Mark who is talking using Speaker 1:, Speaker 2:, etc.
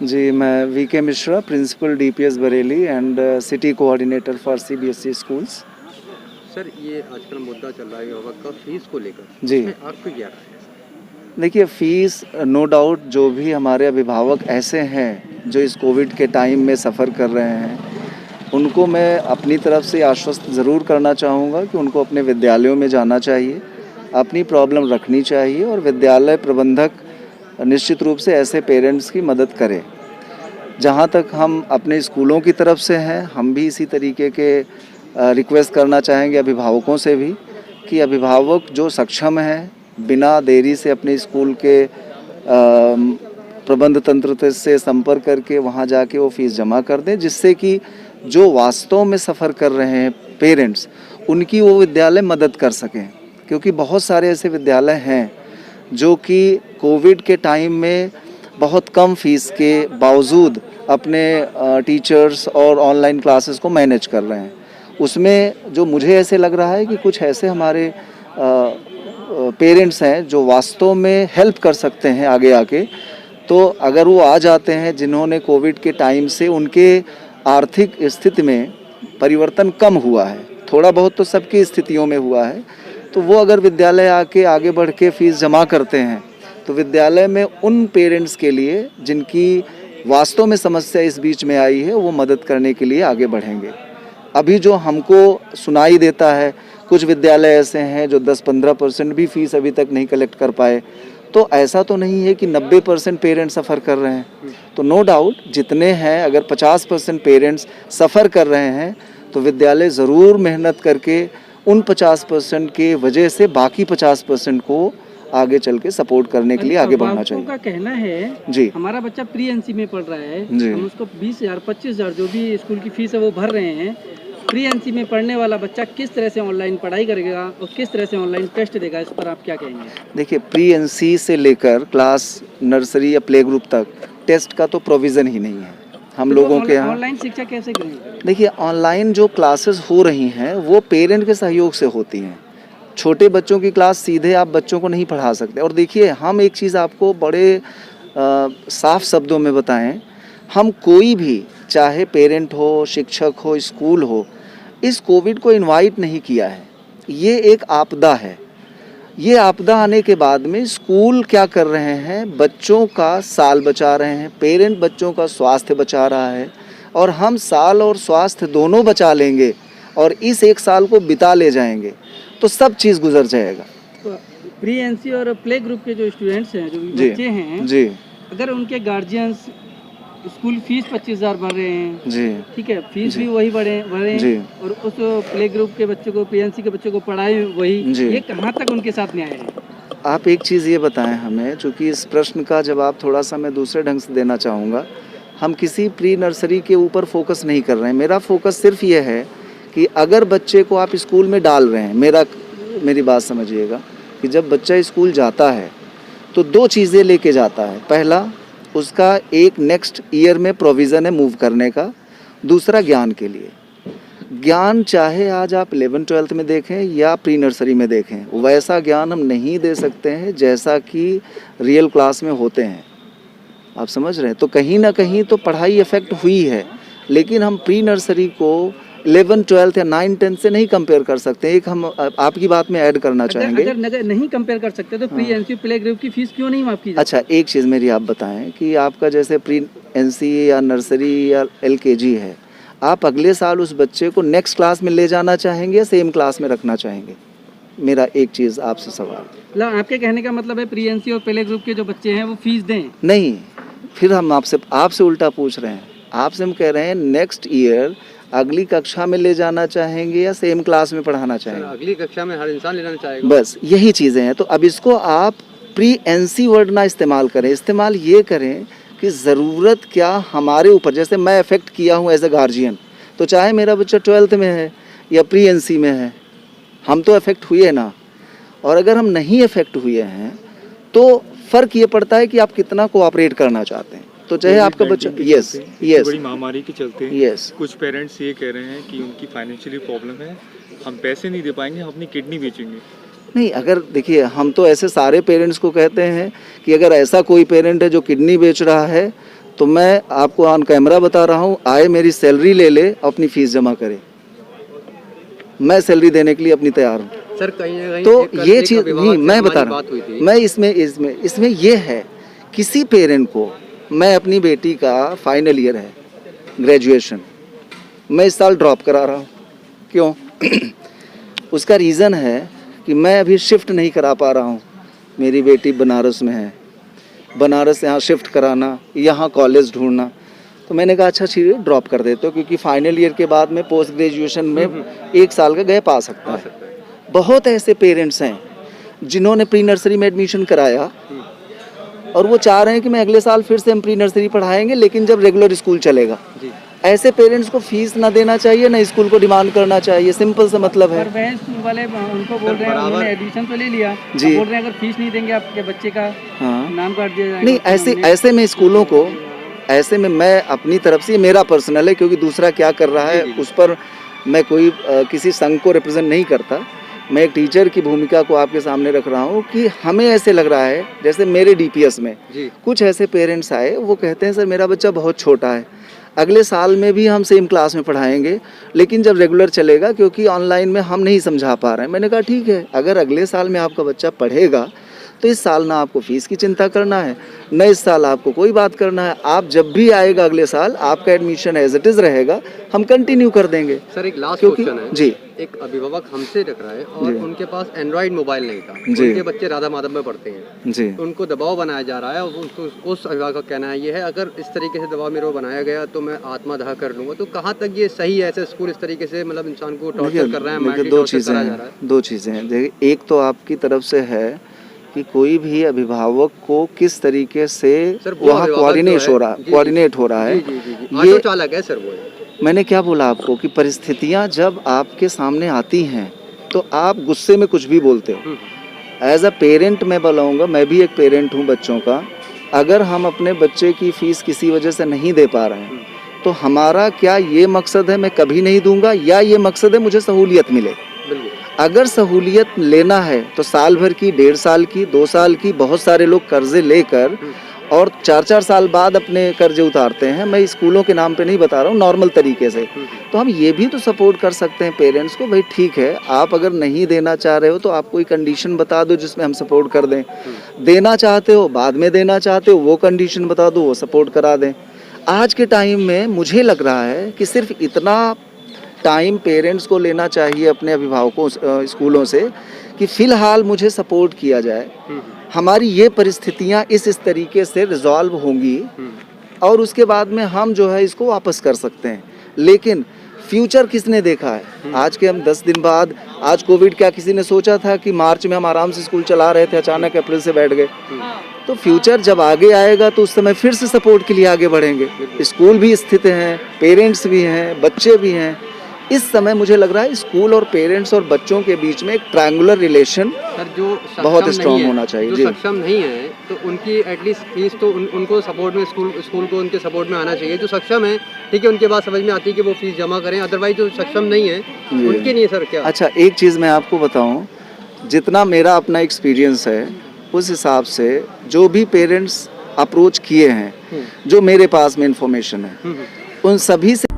Speaker 1: जी, मैं VK Mishra, principal DPS Bareilly and city coordinator for CBSE schools.
Speaker 2: Sir, ये आजकल मुद्दा चल रहा है अभिभावक का फीस को लेकर,
Speaker 1: जी।
Speaker 2: इसमें आपकी क्या राय है?
Speaker 1: देखिए, फ़ीस नो डाउट जो भी हमारे अभिभावक ऐसे हैं जो इस कोविड के टाइम में सफ़र कर रहे हैं, उनको मैं अपनी तरफ से आश्वस्त ज़रूर करना चाहूँगा कि उनको अपने विद्यालयों में जाना चाहिए, अपनी प्रॉब्लम रखनी चाहिए और विद्यालय प्रबंधक निश्चित रूप से ऐसे पेरेंट्स की मदद करे। जहाँ तक हम अपने स्कूलों की तरफ से हैं, हम भी इसी तरीके के रिक्वेस्ट करना चाहेंगे अभिभावकों से भी कि अभिभावक जो सक्षम हैं, बिना देरी से अपने स्कूल के प्रबंध तंत्र से संपर्क करके वहाँ जाके वो फ़ीस जमा कर दें, जिससे कि जो वास्तव में सफ़र कर रहे हैं पेरेंट्स, उनकी वो विद्यालय मदद कर सकें। क्योंकि बहुत सारे ऐसे विद्यालय हैं जो कि कोविड के टाइम में बहुत कम फ़ीस के बावजूद अपने टीचर्स और ऑनलाइन क्लासेस को मैनेज कर रहे हैं। उसमें जो मुझे ऐसे लग रहा है कि कुछ ऐसे हमारे पेरेंट्स हैं जो वास्तव में हेल्प कर सकते हैं आगे आके, तो अगर वो आ जाते हैं जिन्होंने कोविड के टाइम से उनके आर्थिक स्थिति में परिवर्तन कम हुआ है, थोड़ा बहुत तो सबकी स्थितियों में हुआ है, तो वो अगर विद्यालय आके आगे बढ़ के फ़ीस जमा करते हैं तो विद्यालय में उन पेरेंट्स के लिए जिनकी वास्तव में समस्या इस बीच में आई है, वो मदद करने के लिए आगे बढ़ेंगे। अभी जो हमको सुनाई देता है, कुछ विद्यालय ऐसे हैं जो 10-15% भी फ़ीस अभी तक नहीं कलेक्ट कर पाए, तो ऐसा तो नहीं है कि 90% पेरेंट्स सफ़र कर रहे हैं। तो नो डाउट जितने हैं, अगर 50% पेरेंट्स सफ़र कर रहे हैं तो विद्यालय ज़रूर मेहनत करके उन 50% के वजह से बाकी 50% को आगे चल के सपोर्ट करने के लिए आगे बढ़ना चाहिए।
Speaker 3: का कहना है
Speaker 1: जी,
Speaker 3: हमारा बच्चा प्री एनसी में पढ़ रहा है,
Speaker 1: जी।
Speaker 3: हम उसको 20,000 25,000 जो भी स्कूल की फीस है वो भर रहे हैं। प्री एनसी में पढ़ने वाला बच्चा किस तरह से ऑनलाइन पढ़ाई करेगा और किस तरह से ऑनलाइन टेस्ट देगा, इस पर आप क्या कहेंगे?
Speaker 1: देखिए, प्री एनसी से लेकर क्लास नर्सरी या प्ले ग्रुप तक टेस्ट का तो प्रोविज़न ही नहीं है हम लोगों के यहाँ।
Speaker 3: ऑनलाइन शिक्षा कैसे करेंगे?
Speaker 1: देखिए, ऑनलाइन जो क्लासेस हो रही हैं वो पेरेंट के सहयोग से होती हैं। छोटे बच्चों की क्लास सीधे आप बच्चों को नहीं पढ़ा सकते। और देखिए, हम एक चीज़ आपको बड़े साफ शब्दों में बताएं, हम कोई भी, चाहे पेरेंट हो, शिक्षक हो, स्कूल हो, इस कोविड को इनवाइट नहीं किया है। ये एक आपदा है। ये आपदा आने के बाद में स्कूल क्या कर रहे हैं, बच्चों का साल बचा रहे हैं, पेरेंट बच्चों का स्वास्थ्य बचा रहा है, और हम साल और स्वास्थ्य दोनों बचा लेंगे और इस एक साल को बिता ले जाएंगे तो सब चीज़ गुजर जाएगा।
Speaker 3: प्री एनसी और प्ले ग्रुप के जो स्टूडेंट्स हैं, जो
Speaker 1: जी,
Speaker 3: बच्चे हैं
Speaker 1: जी,
Speaker 3: अगर उनके गार्जियंस स्कूल फीस 25,000 भर रहे हैं,
Speaker 1: जी,
Speaker 3: ठीक है, फीस
Speaker 1: जी,
Speaker 3: भी वही भरे
Speaker 1: जी,
Speaker 3: और उस प्ले ग्रुप के बच्चों को, पीएनसी के बच्चों को पढ़ाई वही,
Speaker 1: जी।
Speaker 3: ये कहाँ तक उनके साथ न्याय है?
Speaker 1: आप एक चीज़ ये बताएं हमें, चूँकि इस प्रश्न का जवाब थोड़ा सा मैं दूसरे ढंग से देना चाहूँगा। हम किसी प्री नर्सरी के ऊपर फोकस नहीं कर रहे हैं। मेरा फोकस सिर्फ ये है कि अगर बच्चे को आप स्कूल में डाल रहे हैं, मेरी बात समझिएगा कि जब बच्चा स्कूल जाता है तो दो चीज़ें लेके जाता है। पहला, उसका एक नेक्स्ट ईयर में प्रोविज़न है मूव करने का। दूसरा, ज्ञान के लिए। ज्ञान चाहे आज आप 11th-12th में देखें या प्री नर्सरी में देखें, वैसा ज्ञान हम नहीं दे सकते हैं जैसा कि रियल क्लास में होते हैं। आप समझ रहे हैं? तो कहीं ना कहीं तो पढ़ाई इफ़ेक्ट हुई है, लेकिन हम प्री नर्सरी को 11th-12th या 9th-10th से नहीं कंपेयर कर सकते। एक हम आपकी बात में ऐड करना चाहेंगे।
Speaker 3: अगर नहीं कंपेयर कर सकते तो प्री एनसी प्ले ग्रुप की फीस क्यों नहीं माफ की जाती?
Speaker 1: अच्छा, एक चीज़ मेरी आप बताएं कि आपका जैसे प्री एनसी या नर्सरी या एलकेजी है, आप अगले साल उस बच्चे को नेक्स्ट क्लास में ले जाना चाहेंगे या सेम क्लास में रखना चाहेंगे? मेरा एक चीज़ आपसे सवाल।
Speaker 3: मतलब आपके कहने का मतलब है प्री एनसी और प्ले ग्रुप के जो बच्चे हैं वो फीस दें?
Speaker 1: नहीं, फिर हम आपसे उल्टा पूछ रहे हैं। आपसे हम कह रहे हैं नेक्स्ट ईयर अगली कक्षा में ले जाना चाहेंगे या सेम क्लास में पढ़ाना चाहेंगे?
Speaker 2: अगली कक्षा में हर इंसान लेना चाहेगा।
Speaker 1: बस यही चीज़ें हैं। तो अब इसको आप प्री एनसी वर्ड ना इस्तेमाल करें, इस्तेमाल ये करें कि ज़रूरत क्या हमारे ऊपर। जैसे मैं अफेक्ट किया हूँ एज ए गार्जियन, तो चाहे मेरा बच्चा 12th में है या प्री एनसी में है, हम तो अफेक्ट हुए ना। और अगर हम नहीं अफेक्ट हुए हैं तो फ़र्क ये पड़ता है कि आप कितना कोऑपरेट करना चाहते हैं। तो चाहे आपका बच्चा
Speaker 4: बड़ी महामारी के चलते
Speaker 1: यस,
Speaker 4: कुछ पेरेंट्स ये कह रहे हैं कि उनकी फाइनेंशियली प्रॉब्लम है, हम पैसे नहीं दे पाएंगे, हम अपनी किडनी बेचेंगे।
Speaker 1: नहीं, अगर देखिए, हम तो ऐसे सारे पेरेंट्स को कहते हैं कि अगर ऐसा कोई पेरेंट है जो किडनी बेच रहा है तो मैं आपको ऑन कैमरा बता रहा हूँ, आए मेरी सैलरी ले ले, अपनी फीस जमा करे। मैं सैलरी देने के लिए अपनी तैयार हूँ।
Speaker 2: सर कहीं ना कहीं
Speaker 1: तो
Speaker 2: एक
Speaker 1: ये
Speaker 2: एक
Speaker 1: चीज़
Speaker 2: अभिभावक
Speaker 1: नहीं,
Speaker 2: से
Speaker 1: मैं
Speaker 2: हमारी
Speaker 1: बता रहा
Speaker 2: बात हुई
Speaker 1: हूँ,
Speaker 2: थी।
Speaker 1: मैं इसमें ये है, किसी पेरेंट को, मैं अपनी बेटी का फाइनल ईयर है ग्रेजुएशन, मैं इस साल ड्रॉप करा रहा हूँ। क्यों? उसका रीज़न है कि मैं अभी शिफ्ट नहीं करा पा रहा हूँ। मेरी बेटी बनारस में है, बनारस यहाँ शिफ्ट कराना, यहाँ कॉलेज ढूंढना। तो मैंने कहा अच्छा चीज़ ड्रॉप कर देते हो, क्योंकि फाइनल ईयर के बाद में पोस्ट ग्रेजुएशन में 1 साल का गैप आ सकता है। बहुत ऐसे पेरेंट्स हैं जिन्होंने प्री नर्सरी में एडमिशन कराया और वो चाह रहे हैं कि मैं अगले साल फिर से हम प्री नर्सरी पढ़ाएंगे, लेकिन जब रेगुलर स्कूल चलेगा। ऐसे पेरेंट्स को फीस ना देना चाहिए, ना स्कूल को डिमांड करना चाहिए, सिंपल सा मतलब है।
Speaker 3: पर वह स्कूल वाले उनको बोल रहे हैं, उन्होंने एडमिशन तो ले लिया,
Speaker 1: जी।
Speaker 3: बोल रहे हैं अगर फीस नहीं देंगे आपके बच्चे का
Speaker 1: हाँ,
Speaker 3: नाम काट दिया जाएगा।
Speaker 1: नहीं, ऐसे में स्कूलों को, ऐसे में मैं अपनी तरफ से, मेरा पर्सनल है, क्योंकि दूसरा क्या कर रहा है उस पर मैं कोई किसी संघ को रिप्रेजेंट नहीं करता। मैं एक टीचर की भूमिका को आपके सामने रख रहा हूँ कि हमें ऐसे लग रहा है, जैसे मेरे डीपीएस में कुछ ऐसे पेरेंट्स आए, वो कहते हैं सर मेरा बच्चा बहुत छोटा है, अगले साल में भी हम सेम क्लास में पढ़ाएंगे, लेकिन जब रेगुलर चलेगा, क्योंकि ऑनलाइन में हम नहीं समझा पा रहे हैं। मैंने कहा ठीक है, अगर अगले साल में आपका बच्चा पढ़ेगा तो इस साल ना आपको फीस की चिंता करना है, न इस साल आपको कोई बात करना है। आप जब भी आएगा अगले साल, आपका एडमिशन एज इट इज़ रहेगा, हम कंटिन्यू कर देंगे।
Speaker 2: सर एक लास्ट
Speaker 1: क्योंकि
Speaker 2: क्वेश्चन है
Speaker 1: जी,
Speaker 2: एक अभिभावक हमसे रख रहा है और
Speaker 1: जी।
Speaker 2: उनके पास एंड्रॉइड मोबाइल नहीं था,
Speaker 1: जी।
Speaker 2: उनके बच्चे राधा माधव में पढ़ते हैं,
Speaker 1: जी,
Speaker 2: उनको दबाव बनाया जा रहा है और उस अभिभावक का कहना है ये है अगर इस तरीके से दबाव मेरे को बनाया गया तो मैं आत्मदाह कर लूंगा। तो कहाँ तक ये सही है? ऐसे स्कूल इस तरीके से मतलब इंसान को टॉर्चर कर रहे हैं,
Speaker 1: देखिए
Speaker 2: मेंटली
Speaker 1: दो
Speaker 2: टॉर्चर
Speaker 1: चीज़ें
Speaker 2: करा जा रहा है।
Speaker 1: हैं, दो चीज़ें हैं। देखिए, एक तो आपकी तरफ से है कि कोई भी अभिभावक को किस तरीके से
Speaker 2: सर वो
Speaker 1: वहाँ
Speaker 2: अभिभावक
Speaker 1: कोऑर्डिनेट
Speaker 2: जो
Speaker 1: हो
Speaker 2: है,
Speaker 1: रहा
Speaker 2: जी,
Speaker 1: कोऑर्डिनेट हो रहा है।
Speaker 2: जी।
Speaker 1: ये
Speaker 2: ऑटो चालक है सर वो।
Speaker 1: मैंने क्या बोला आपको कि परिस्थितियाँ जब आपके सामने आती हैं तो आप गुस्से में कुछ भी बोलते हो। एज अ पेरेंट मैं बोलाऊँगा, मैं भी एक पेरेंट हूँ बच्चों का। अगर हम अपने बच्चे की फ़ीस किसी वजह से नहीं दे पा रहे हैं तो हमारा क्या ये मकसद है मैं कभी नहीं दूंगा, या ये मकसद है मुझे सहूलियत मिले? अगर सहूलियत लेना है तो साल भर की, 1.5 साल की, 2 साल की, बहुत सारे लोग कर्जे लेकर और 4-4 साल बाद अपने कर्जे उतारते हैं। मैं स्कूलों के नाम पे नहीं बता रहा हूँ, नॉर्मल तरीके से। तो हम ये भी तो सपोर्ट कर सकते हैं पेरेंट्स को, भाई ठीक है, आप अगर नहीं देना चाह रहे हो तो आप कोई कंडीशन बता दो जिसमें हम सपोर्ट कर दें। देना चाहते हो, बाद में देना चाहते हो, वो कंडीशन बता दो, वो सपोर्ट करा दें। आज के टाइम में मुझे लग रहा है कि सिर्फ इतना टाइम पेरेंट्स को लेना चाहिए अपने अभिभावकों स्कूलों से कि फ़िलहाल मुझे सपोर्ट किया जाए, हमारी ये परिस्थितियाँ इस तरीके से रिजॉल्व होंगी और उसके बाद में हम जो है इसको वापस कर सकते हैं। लेकिन फ्यूचर किसने देखा है? आज के हम 10 दिन बाद, आज कोविड क्या किसी ने सोचा था कि मार्च में हम आराम से स्कूल चला रहे थे, अचानक अप्रैल से बैठ गए। तो फ्यूचर जब आगे आएगा तो उस समय फिर से सपोर्ट के लिए आगे बढ़ेंगे। स्कूल भी स्थित हैं, पेरेंट्स भी हैं, बच्चे भी हैं। इस समय मुझे लग रहा है स्कूल और पेरेंट्स और बच्चों के बीच में एक ट्रायंगुलर रिलेशन बहुत स्ट्रॉन्ग होना चाहिए।
Speaker 2: जो सक्षम नहीं है तो उनकी एटलीस्ट फीस तो उनको सपोर्ट में, स्कूल को उनके सपोर्ट में आना चाहिए। जो सक्षम है ठीक है, उनके बाद समझ में आती है कि वो फीस जमा करें, अदरवाइज जो सक्षम नहीं है उनके नहीं। सर क्या?
Speaker 1: अच्छा, एक चीज़ मैं आपको बताऊँ, जितना मेरा अपना एक्सपीरियंस है उस हिसाब से जो भी पेरेंट्स अप्रोच किए हैं, जो मेरे पास में इंफॉर्मेशन है, उन सभी से